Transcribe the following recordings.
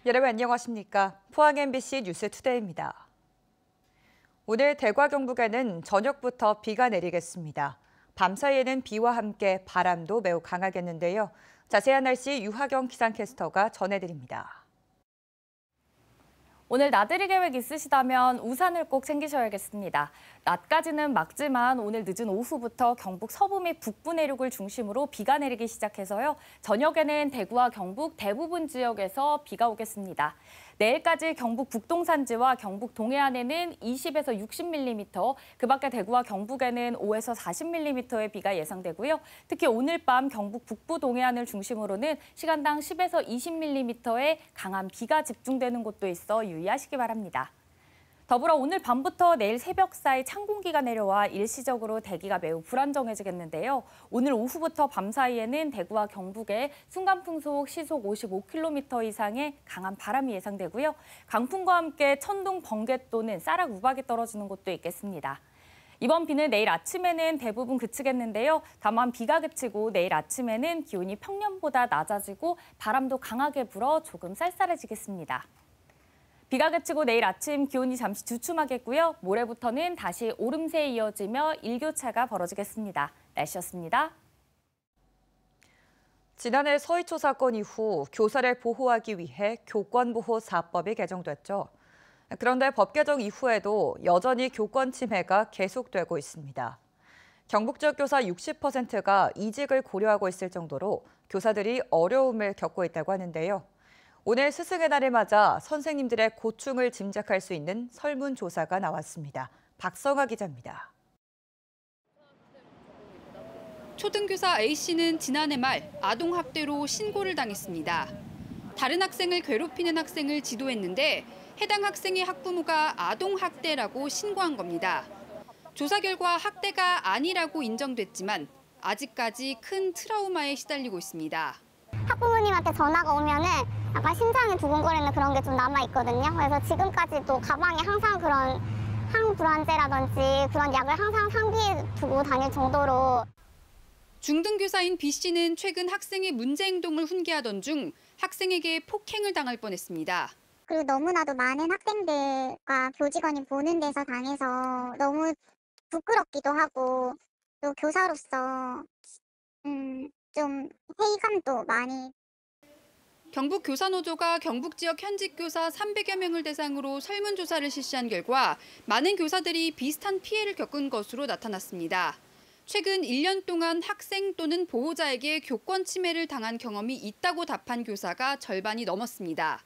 여러분 안녕하십니까? 포항 MBC 뉴스투데이입니다. 오늘 대구와 경북에는 저녁부터 비가 내리겠습니다. 밤사이에는 비와 함께 바람도 매우 강하겠는데요. 자세한 날씨 유하경 기상캐스터가 전해드립니다. 오늘 나들이 계획 있으시다면 우산을 꼭 챙기셔야겠습니다. 낮까지는 맑지만 오늘 늦은 오후부터 경북 서부 및 북부 내륙을 중심으로 비가 내리기 시작해서요. 저녁에는 대구와 경북 대부분 지역에서 비가 오겠습니다. 내일까지 경북 북동산지와 경북 동해안에는 20에서 60mm, 그밖에 대구와 경북에는 5에서 40mm의 비가 예상되고요. 특히 오늘 밤 경북 북부 동해안을 중심으로는 시간당 10에서 20mm의 강한 비가 집중되는 곳도 있어 유의하시기 바랍니다. 더불어 오늘 밤부터 내일 새벽 사이 찬 공기가 내려와 일시적으로 대기가 매우 불안정해지겠는데요. 오늘 오후부터 밤 사이에는 대구와 경북에 순간풍속 시속 55km 이상의 강한 바람이 예상되고요. 강풍과 함께 천둥, 번개 또는 쌀락 우박이 떨어지는 곳도 있겠습니다. 이번 비는 내일 아침에는 대부분 그치겠는데요. 다만 비가 그치고 내일 아침에는 기온이 평년보다 낮아지고 바람도 강하게 불어 조금 쌀쌀해지겠습니다. 비가 그치고 내일 아침 기온이 잠시 주춤하겠고요. 모레부터는 다시 오름세에 이어지며 일교차가 벌어지겠습니다. 날씨였습니다. 지난해 서희초 사건 이후 교사를 보호하기 위해 교권보호사법이 개정됐죠. 그런데 법 개정 이후에도 여전히 교권 침해가 계속되고 있습니다. 경북 지역 교사 60%가 이직을 고려하고 있을 정도로 교사들이 어려움을 겪고 있다고 하는데요. 오늘 스승의 날을 맞아 선생님들의 고충을 짐작할 수 있는 설문조사가 나왔습니다. 박성아 기자입니다. 초등교사 A씨는 지난해 말 아동학대로 신고를 당했습니다. 다른 학생을 괴롭히는 학생을 지도했는데 해당 학생의 학부모가 아동학대라고 신고한 겁니다. 조사 결과 학대가 아니라고 인정됐지만 아직까지 큰 트라우마에 시달리고 있습니다. 학부모님한테 전화가 오면은 약간 심장이 두근거리는 그런 게 좀 남아있거든요. 그래서 지금까지도 가방에 항상 그런 항불안제라든지 그런 약을 항상 상비에 두고 다닐 정도로. 중등교사인 B씨는 최근 학생의 문제 행동을 훈계하던 중 학생에게 폭행을 당할 뻔했습니다. 그리고 너무나도 많은 학생들과 교직원이 보는 데서 당해서 너무 부끄럽기도 하고 또 교사로서 좀 회의감도 많이. 경북 교사노조가 경북 지역 현직 교사 300여 명을 대상으로 설문조사를 실시한 결과 많은 교사들이 비슷한 피해를 겪은 것으로 나타났습니다. 최근 1년 동안 학생 또는 보호자에게 교권 침해를 당한 경험이 있다고 답한 교사가 절반이 넘었습니다.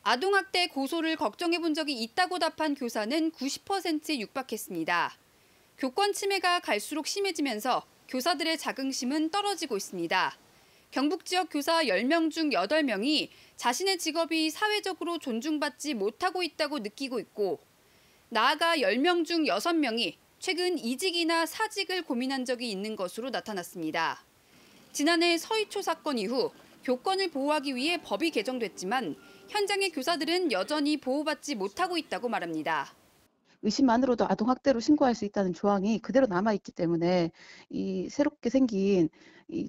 아동학대 고소를 걱정해 본 적이 있다고 답한 교사는 90%에 육박했습니다. 교권 침해가 갈수록 심해지면서 교사들의 자긍심은 떨어지고 있습니다. 경북 지역 교사 10명 중 8명이 자신의 직업이 사회적으로 존중받지 못하고 있다고 느끼고 있고, 나아가 10명 중 6명이 최근 이직이나 사직을 고민한 적이 있는 것으로 나타났습니다. 지난해 서희초 사건 이후 교권을 보호하기 위해 법이 개정됐지만 현장의 교사들은 여전히 보호받지 못하고 있다고 말합니다. 의심만으로도 아동학대로 신고할 수 있다는 조항이 그대로 남아있기 때문에 이 새롭게 생긴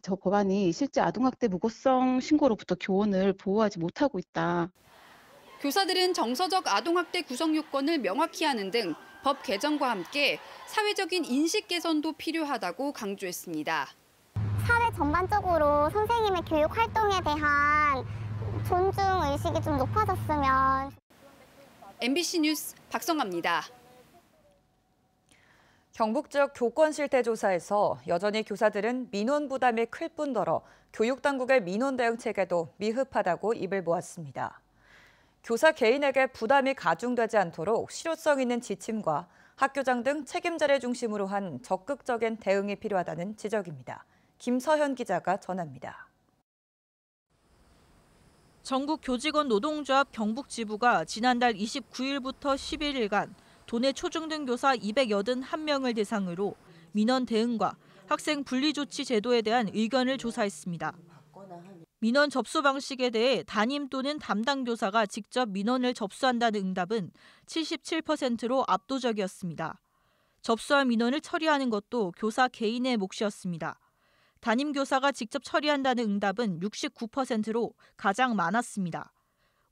저 법안이 실제 아동학대 무고성 신고로부터 교원을 보호하지 못하고 있다. 교사들은 정서적 아동학대 구성 요건을 명확히 하는 등 법 개정과 함께 사회적인 인식 개선도 필요하다고 강조했습니다. 사회 전반적으로 선생님의 교육 활동에 대한 존중 의식이 좀 높아졌으면. MBC 뉴스 박성아입니다. 경북 지역 교권 실태 조사에서 여전히 교사들은 민원 부담이 클 뿐더러 교육당국의 민원 대응 체계도 미흡하다고 입을 모았습니다. 교사 개인에게 부담이 가중되지 않도록 실효성 있는 지침과 학교장 등 책임자를 중심으로 한 적극적인 대응이 필요하다는 지적입니다. 김서현 기자가 전합니다. 전국 교직원 노동조합 경북지부가 지난달 29일부터 11일간 도내 초중등 교사 281명을 대상으로 민원 대응과 학생 분리조치 제도에 대한 의견을 조사했습니다. 민원 접수 방식에 대해 담임 또는 담당 교사가 직접 민원을 접수한다는 응답은 77%로 압도적이었습니다. 접수한 민원을 처리하는 것도 교사 개인의 몫이었습니다. 담임 교사가 직접 처리한다는 응답은 69%로 가장 많았습니다.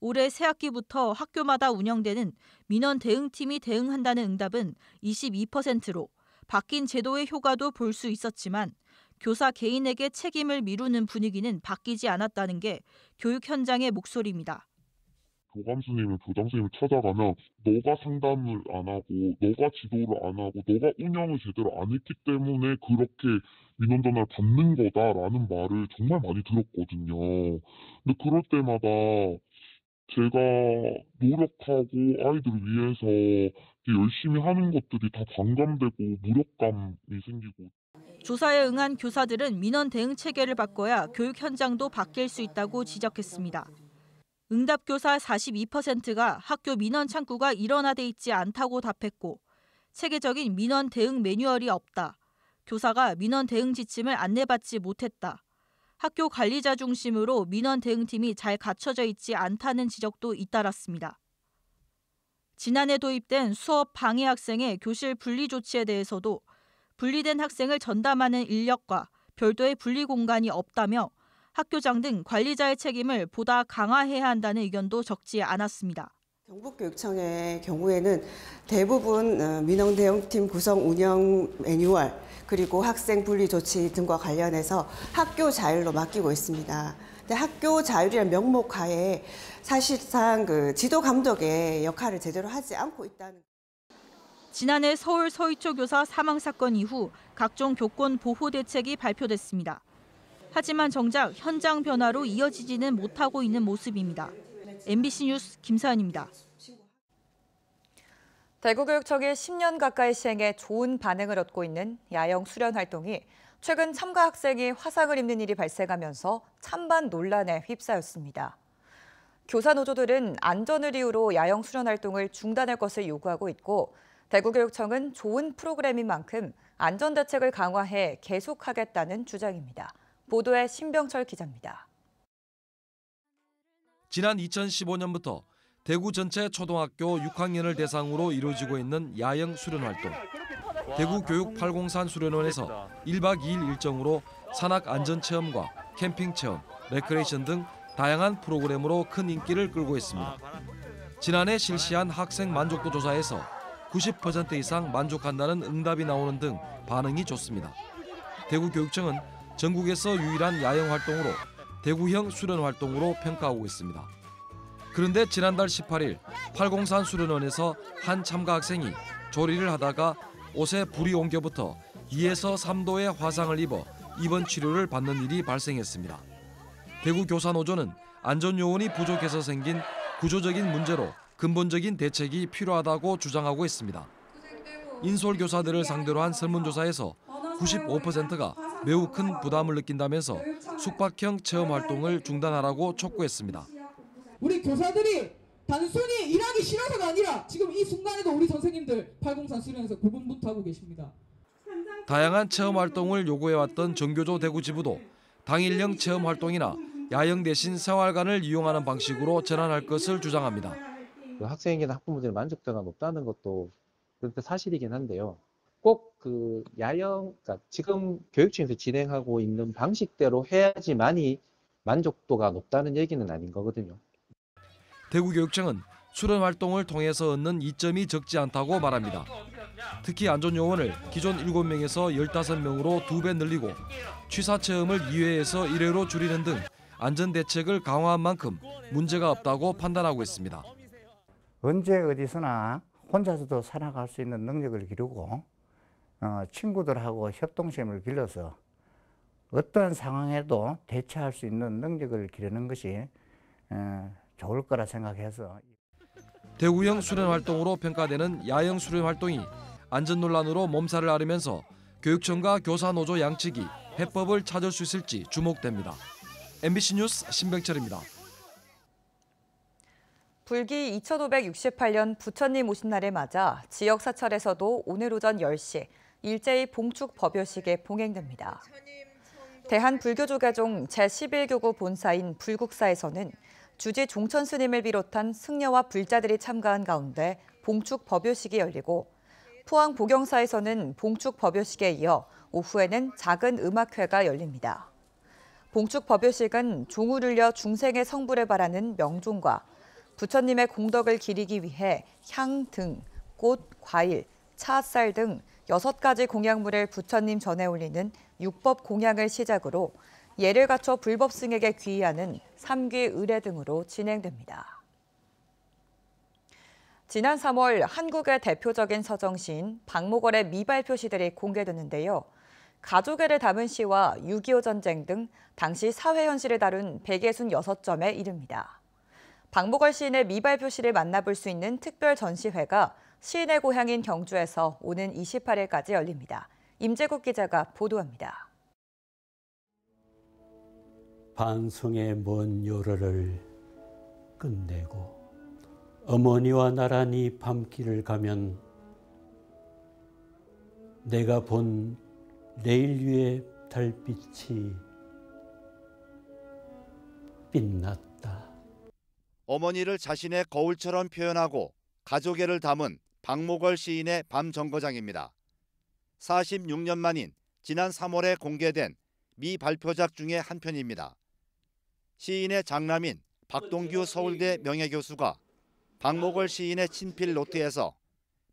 올해 새학기부터 학교마다 운영되는 민원 대응팀이 대응한다는 응답은 22%로 바뀐 제도의 효과도 볼 수 있었지만 교사 개인에게 책임을 미루는 분위기는 바뀌지 않았다는 게 교육 현장의 목소리입니다. 교감 선생님은 교장 선생님을 찾아가면 너가 상담을 안 하고 너가 지도를 안 하고 너가 운영을 제대로 안 했기 때문에 그렇게 민원 전화를 받는 거다라는 말을 정말 많이 들었거든요. 근데 그럴 때마다 제가 노력하고 아이들을 위해서 열심히 하는 것들이 다 반감되고 무력감이 생기고. 조사에 응한 교사들은 민원 대응 체계를 바꿔야 교육 현장도 바뀔 수 있다고 지적했습니다. 응답 교사 42%가 학교 민원 창구가 일원화돼 있지 않다고 답했고 체계적인 민원 대응 매뉴얼이 없다. 교사가 민원 대응 지침을 안내받지 못했다. 학교 관리자 중심으로 민원 대응팀이 잘 갖춰져 있지 않다는 지적도 잇따랐습니다. 지난해 도입된 수업 방해 학생의 교실 분리 조치에 대해서도 분리된 학생을 전담하는 인력과 별도의 분리 공간이 없다며 학교장 등 관리자의 책임을 보다 강화해야 한다는 의견도 적지 않았습니다. 경북교육청의 경우에는 대부분 민원 대응팀 구성 운영 매뉴얼 그리고 학생 분리 조치 등과 관련해서 학교 자율로 맡기고 있습니다. 근데 학교 자율이라는 명목 하에 사실상 그 지도 감독의 역할을 제대로 하지 않고 있다는. 지난해 서울 서희초 교사 사망 사건 이후 각종 교권 보호 대책이 발표됐습니다. 하지만 정작 현장 변화로 이어지지는 못하고 있는 모습입니다. MBC 뉴스 김사연입니다. 대구교육청이 10년 가까이 시행해 좋은 반응을 얻고 있는 야영 수련 활동이 최근 참가 학생이 화상을 입는 일이 발생하면서 찬반 논란에 휩싸였습니다. 교사 노조들은 안전을 이유로 야영 수련 활동을 중단할 것을 요구하고 있고 대구교육청은 좋은 프로그램인 만큼 안전 대책을 강화해 계속하겠다는 주장입니다. 보도에 신병철 기자입니다. 지난 2015년부터 대구 전체 초등학교 6학년을 대상으로 이루어지고 있는 야영 수련 활동. 대구 교육 803 수련원에서 1박 2일 일정으로 산악 안전 체험과 캠핑 체험, 레크레이션 등 다양한 프로그램으로 큰 인기를 끌고 있습니다. 지난해 실시한 학생 만족도 조사에서 90% 이상 만족한다는 응답이 나오는 등 반응이 좋습니다. 대구교육청은 전국에서 유일한 야영 활동으로 대구형 수련 활동으로 평가하고 있습니다. 그런데 지난달 18일 803 수련원에서 한 참가 학생이 조리를 하다가 옷에 불이 옮겨붙어 2에서 3도의 화상을 입어 입원 치료를 받는 일이 발생했습니다. 대구교사노조는 안전요원이 부족해서 생긴 구조적인 문제로 근본적인 대책이 필요하다고 주장하고 있습니다. 인솔교사들을 상대로 한 설문조사에서 95%가 매우 큰 부담을 느낀다면서 숙박형 체험 활동을 중단하라고 촉구했습니다. 우리 교사들이 단순히 일하기 싫어서가 아니라 지금 이 순간에도 우리 선생님들 803 수련에서 고군분투하고 계십니다. 다양한 체험 활동을 요구해왔던 정교조 대구 지부도 당일형 체험 활동이나 야영 대신 생활관을 이용하는 방식으로 전환할 것을 주장합니다. 학생에게나 학부모들의 만족도가 높다는 것도 그렇게 사실이긴 한데요. 꼭 그 야영, 그러니까 지금 교육청에서 진행하고 있는 방식대로 해야지만이 만족도가 높다는 얘기는 아닌 거거든요. 대구교육청은 수련 활동을 통해서 얻는 이점이 적지 않다고 말합니다. 특히 안전요원을 기존 7명에서 15명으로 2배 늘리고 취사체험을 2회에서 1회로 줄이는 등 안전대책을 강화한 만큼 문제가 없다고 판단하고 있습니다. 언제 어디서나 혼자서도 살아갈 수 있는 능력을 기르고 친구들하고 협동심을 길러서 어떤 상황에도 대처할 수 있는 능력을 기르는 것이 좋을 거라 생각해서. 대구형 수련 활동으로 평가되는 야영 수련 활동이 안전 논란으로 몸살을 앓으면서 교육청과 교사노조 양측이 해법을 찾을 수 있을지 주목됩니다. MBC 뉴스 신병철입니다. 불기 2568년 부처님 오신 날을 맞아 지역 사찰에서도 오늘 오전 10시 일제히 봉축 법요식에 봉행됩니다. 대한불교조계종 제11교구 본사인 불국사에서는 주지 종천 스님을 비롯한 승려와 불자들이 참가한 가운데 봉축 법요식이 열리고 포항 보경사에서는 봉축 법요식에 이어 오후에는 작은 음악회가 열립니다. 봉축 법요식은 종을 울려 중생의 성불을 바라는 명종과 부처님의 공덕을 기리기 위해 향 등, 꽃, 과일, 차, 쌀 등 6가지 공약물을 부처님 전에 올리는 육법 공양을 시작으로 예를 갖춰 불법승에게 귀의하는 삼귀 의례 등으로 진행됩니다. 지난 3월 한국의 대표적인 서정시인 박목월의 미발표 시들이 공개됐는데요. 가족애를 담은 시와 6.25 전쟁 등 당시 사회 현실을 다룬 166점에 이릅니다. 박목월 시인의 미발표 시를 만나볼 수 있는 특별 전시회가 시인의 고향인 경주에서 오는 28일까지 열립니다. 임재국 기자가 보도합니다. 반송의 먼 요로를 끝내고 어머니와 나란히 밤길을 가면 내가 본 레일 위의 달빛이 빛났다. 어머니를 자신의 거울처럼 표현하고 가족애를 담은 박목월 시인의 밤정거장입니다. 46년 만인 지난 3월에 공개된 미발표작 중의 한 편입니다. 시인의 장남인 박동규 서울대 명예교수가 박목월 시인의 친필 노트에서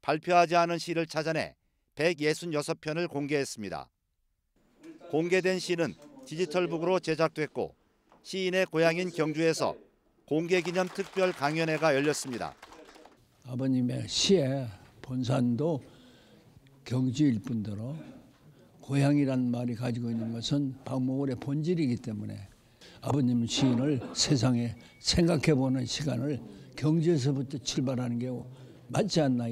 발표하지 않은 시를 찾아내 166편을 공개했습니다. 공개된 시는 디지털북으로 제작됐고 시인의 고향인 경주에서 공개기념 특별 강연회가 열렸습니다. 아버님의 시의 본산도 경주일 뿐더러 고향이란 말이 가지고 있는 것은 박목월의 본질이기 때문에 아버님 시인을 세상에 생각해보는 시간을 경주에서부터 출발하는 게 맞지 않나.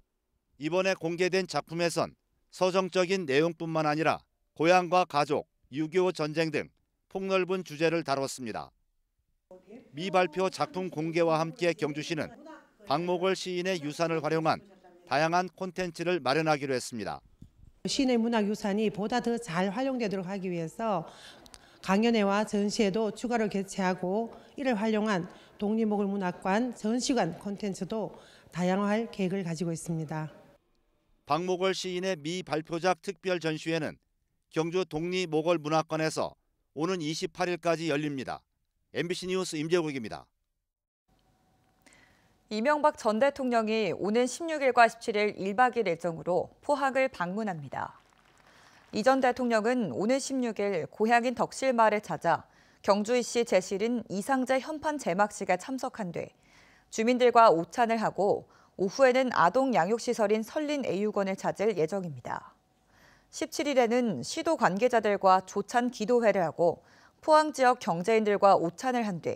이번에 공개된 작품에선 서정적인 내용뿐만 아니라 고향과 가족, 6.25 전쟁 등 폭넓은 주제를 다뤘습니다. 미발표 작품 공개와 함께 경주시는 박목월 시인의 유산을 활용한 다양한 콘텐츠를 마련하기로 했습니다. 시인의 문학유산이 보다 더 잘 활용되도록 하기 위해서 강연회와 전시회도 추가로 개최하고 이를 활용한 독립목을문학관 전시관 콘텐츠도 다양화할 계획을 가지고 있습니다. 박목월 시인의 미발표작 특별 전시회는 경주 독립목을문학관에서 오는 28일까지 열립니다. MBC 뉴스 임재국입니다. 이명박 전 대통령이 오는 16일과 17일 1박 2일 일정으로 포항을 방문합니다. 이 전 대통령은 오늘 16일 고향인 덕실마을을 찾아 경주이시 제실인 이상재 현판 제막식에 참석한 뒤 주민들과 오찬을 하고 오후에는 아동 양육시설인 설린 애육원을 찾을 예정입니다. 17일에는 시도 관계자들과 조찬 기도회를 하고 포항 지역 경제인들과 오찬을 한 뒤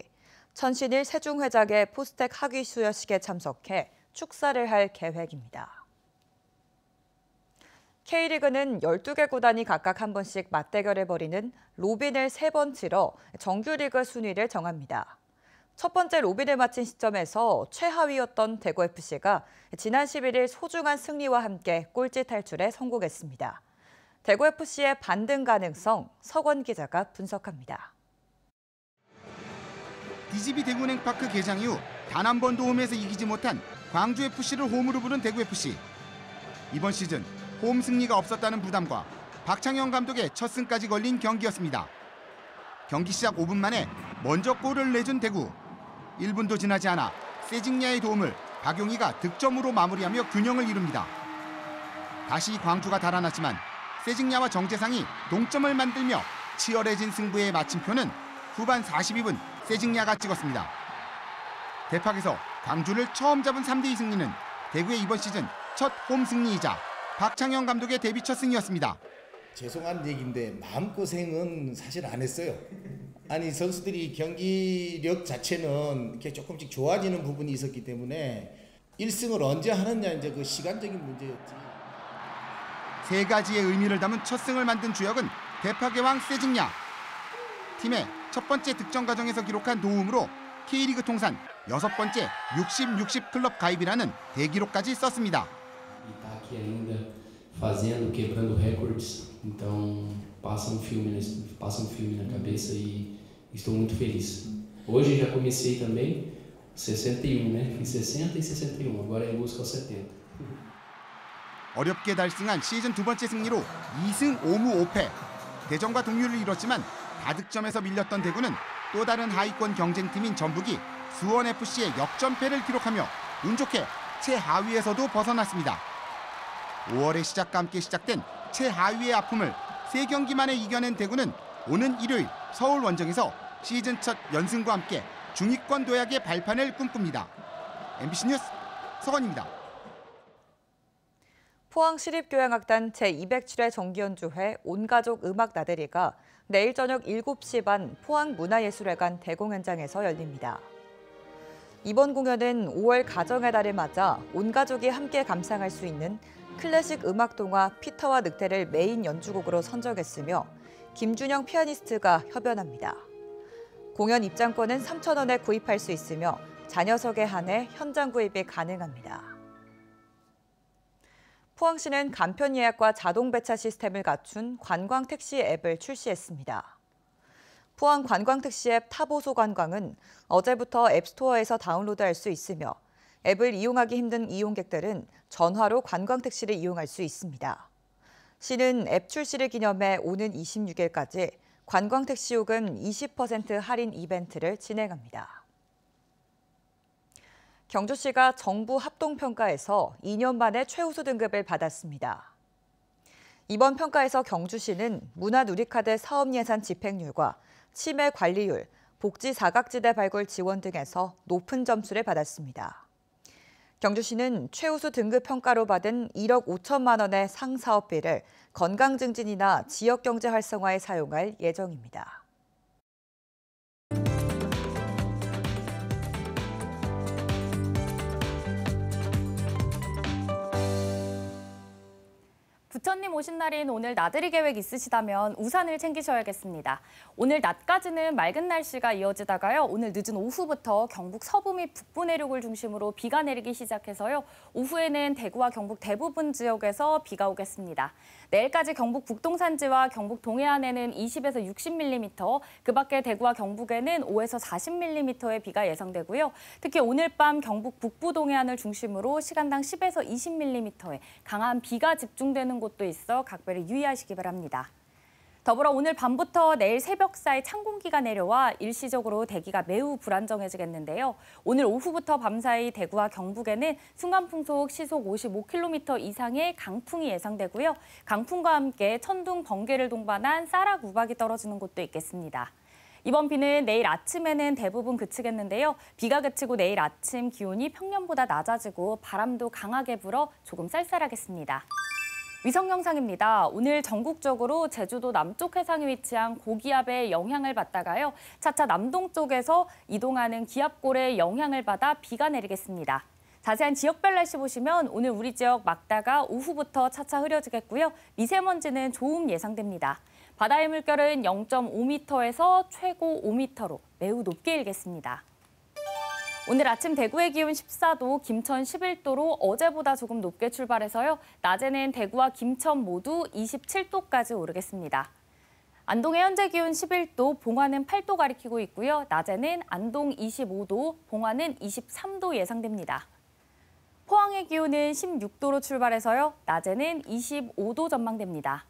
천신일 세종회장의 포스텍 학위 수여식에 참석해 축사를 할 계획입니다. K리그는 12개 구단이 각각 한 번씩 맞대결을 벌이는 로빈을 3번 치러 정규리그 순위를 정합니다. 첫 번째 로빈을 마친 시점에서 최하위였던 대구FC가 지난 11일 소중한 승리와 함께 꼴찌 탈출에 성공했습니다. 대구FC의 반등 가능성 서건 기자가 분석합니다. DGB 대구은행파크 개장 이후 단 한 번도 홈에서 이기지 못한 광주FC를 홈으로 부른 대구FC. 이번 시즌 홈 승리가 없었다는 부담과 박창현 감독의 첫 승까지 걸린 경기였습니다. 경기 시작 5분 만에 먼저 골을 내준 대구. 1분도 지나지 않아 세징야의 도움을 박용희가 득점으로 마무리하며 균형을 이룹니다. 다시 광주가 달아났지만 세징야와 정재상이 동점을 만들며 치열해진 승부의 마침표는 후반 42분 세징야가 찍었습니다. 대팍에서 광주를 처음 잡은 3대2 승리는 대구의 이번 시즌 첫 홈 승리이자 박창현 감독의 데뷔 첫 승이었습니다. 죄송한 얘기인데 마음고생은 사실 안 했어요. 아니 선수들이 경기력 자체는 이렇게 조금씩 좋아지는 부분이 있었기 때문에 1승을 언제 하느냐 이제 그 시간적인 문제였지. 세 가지의 의미를 담은 첫 승을 만든 주역은 대팍의 왕 세징야. 팀의 첫 번째 득점 과정에서 기록한 도움으로 K리그 통산 6번째 60-60 클럽 가입이라는 대기록까지 썼습니다. Aqui ainda fazendo, quebrando recordes, então passa filme na cabeça e estou muito feliz. Hoje já comecei também 61, né? Fiz 60 e 61, agora é em busca aos 70. 어렵게 달성한 시즌 두 번째 승리로 2승 5무 5패. 대전과 동률을 이뤘지만 다득점에서 밀렸던 대구는 또 다른 하위권 경쟁팀인 전북이 수원FC의 역전패를 기록하며 운 좋게 최하위에서도 벗어났습니다. 5월의 시작과 함께 시작된 최하위의 아픔을 3경기 만에 이겨낸 대구는 오는 일요일 서울 원정에서 시즌 첫 연승과 함께 중위권 도약의 발판을 꿈꿉니다. MBC 뉴스 서건입니다. 포항시립교향악단 제207회 정기연주회 온가족 음악 나들이가 내일 저녁 7시 반 포항문화예술회관 대공연장에서 열립니다. 이번 공연은 5월 가정의 달을 맞아 온 가족이 함께 감상할 수 있는 클래식 음악 동화 피터와 늑대를 메인 연주곡으로 선정했으며 김준영 피아니스트가 협연합니다. 공연 입장권은 3,000원에 구입할 수 있으며 자녀석에 한해 현장 구입이 가능합니다. 포항시는 간편 예약과 자동 배차 시스템을 갖춘 관광택시 앱을 출시했습니다. 포항 관광택시 앱 타보소 관광은 어제부터 앱스토어에서 다운로드할 수 있으며 앱을 이용하기 힘든 이용객들은 전화로 관광택시를 이용할 수 있습니다. 시는 앱 출시를 기념해 오는 26일까지 관광택시 요금 20% 할인 이벤트를 진행합니다. 경주시가 정부 합동평가에서 2년 만에 최우수 등급을 받았습니다. 이번 평가에서 경주시는 문화누리카드 사업예산 집행률과 치매 관리율, 복지 사각지대 발굴 지원 등에서 높은 점수를 받았습니다. 경주시는 최우수 등급 평가로 받은 1억 5천만 원의 상사업비를 건강 증진이나 지역 경제 활성화에 사용할 예정입니다. 부처님 오신 날인 오늘 나들이 계획 있으시다면 우산을 챙기셔야겠습니다. 오늘 낮까지는 맑은 날씨가 이어지다가요. 오늘 늦은 오후부터 경북 서부 및 북부 내륙을 중심으로 비가 내리기 시작해서요. 오후에는 대구와 경북 대부분 지역에서 비가 오겠습니다. 내일까지 경북 북동산지와 경북 동해안에는 20에서 60mm, 그 밖에 대구와 경북에는 5에서 40mm의 비가 예상되고요. 특히 오늘 밤 경북 북부 동해안을 중심으로 시간당 10에서 20mm의 강한 비가 집중되는 곳도 있어 각별히 유의하시기 바랍니다. 더불어 오늘 밤부터 내일 새벽 사이 찬 공기가 내려와 일시적으로 대기가 매우 불안정해지겠는데요. 오늘 오후부터 밤 사이 대구와 경북에는 순간풍속 시속 55km 이상의 강풍이 예상되고요. 강풍과 함께 천둥, 번개를 동반한 쌀락 우박이 떨어지는 곳도 있겠습니다. 이번 비는 내일 아침에는 대부분 그치겠는데요. 비가 그치고 내일 아침 기온이 평년보다 낮아지고 바람도 강하게 불어 조금 쌀쌀하겠습니다. 위성 영상입니다. 오늘 전국적으로 제주도 남쪽 해상에 위치한 고기압의 영향을 받다가요. 차차 남동쪽에서 이동하는 기압골의 영향을 받아 비가 내리겠습니다. 자세한 지역별 날씨 보시면 오늘 우리 지역 막다가 오후부터 차차 흐려지겠고요. 미세먼지는 조금 예상됩니다. 바다의 물결은 0.5m에서 최고 5m로 매우 높게 일겠습니다. 오늘 아침 대구의 기온 14도, 김천 11도로 어제보다 조금 높게 출발해서요. 낮에는 대구와 김천 모두 27도까지 오르겠습니다. 안동의 현재 기온 11도, 봉화는 8도 가리키고 있고요. 낮에는 안동 25도, 봉화는 23도 예상됩니다. 포항의 기온은 16도로 출발해서요. 낮에는 25도 전망됩니다.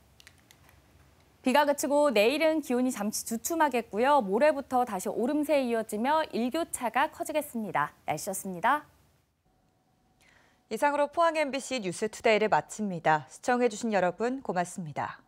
비가 그치고 내일은 기온이 잠시 주춤하겠고요. 모레부터 다시 오름세에 이어지며 일교차가 커지겠습니다. 날씨였습니다. 이상으로 포항 MBC 뉴스투데이를 마칩니다. 시청해주신 여러분 고맙습니다.